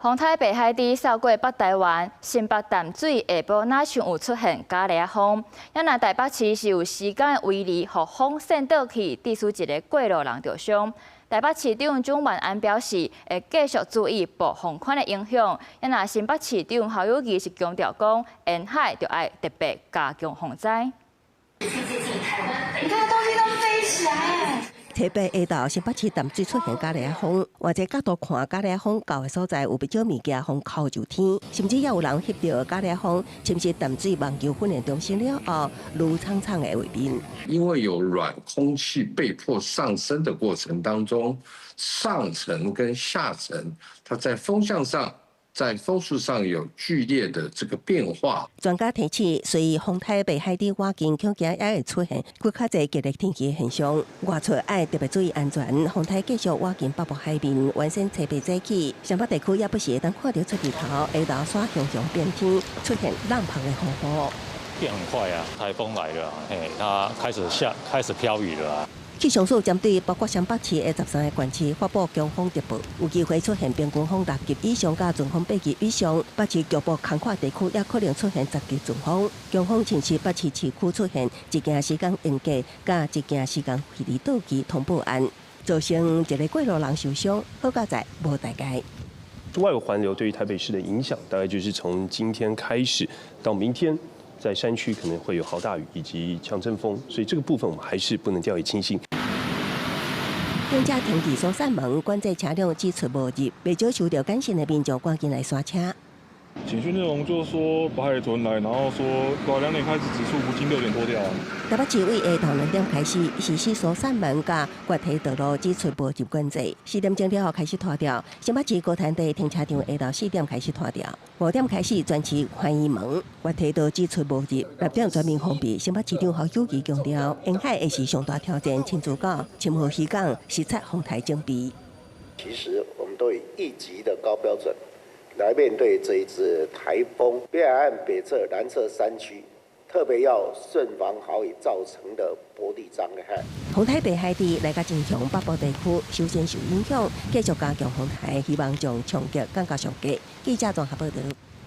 風台北海地掃過北台灣，新北淡水下晡哪像有出現假烈風，也若台北市是有時間的威力，互風扇倒去，致使一個過路人受傷。台北市長蔣萬安表示，會繼續注意暴風圈的影響。也若新北市長侯友宜是強調講，沿海就要特別加強防災。你看東西都飛起來。台北下晝新北市淡水出現假烈風，換一個角度看，假烈風到的所在有不少物件風扣入天，甚至也有人翕到假烈風侵襲淡水網球訓練中心了後，如蒼蒼的畫面。因為有軟空氣被迫上升的過程當中，上層跟下層它在風向上。在風速上有劇烈的這個變化。專家提醒，隨風台北海地瓦近恐驚也會出現更較濟激烈天氣現象，外出要特別注意安全。風台繼續瓦近北部海面，完成設備早起，上北地區也不時會當看到出日頭，下晝煞熊熊變天，出現浪澎的風波。變很快啊，颱風來了，它開始飄雨了啊。氣象署針對包括新北市的13個縣市發布強風特報，有機會出現平均風10級以上加陣風8級以上。北市局部空曠地區也可能出現10級陣風。強風侵襲北市市區出現一件時間延假加一件時間距離倒期通報案，造成一個過路人受傷，好佳在無大礙。外圍環流對於台北市的影響，大概就是從今天開始到明天。在山區可能會有豪大雨以及強陣風，所以這個部分我們還是不能掉以輕心。警車停地所閂門，管制車輛只出無入，未少受到感染的民眾趕緊來刷車。警訊內容就是說把海豚來，然後說到2點開始指數不進6點多掉。台北市為下晝2點開始實施所閂門加決堤道路只出無入管制，4點鐘了後開始拖掉。新北市高潭地停車場下晝4點開始拖掉，5點開始全市歡迎門決堤道只出無入，6點全面封閉。新北市長侯友宜強調，沿海會是上大挑戰，親自到深河漁港視察風台整備。其實我們都以1級的高標準來面對這一次颱風，北海岸北側、南側山區，特別要慎防豪雨造成的坡地障礙。風台北海地來到增強北部地區，首先受影響，繼續加強風台，希望將衝擊降到上低。記者綜合報道。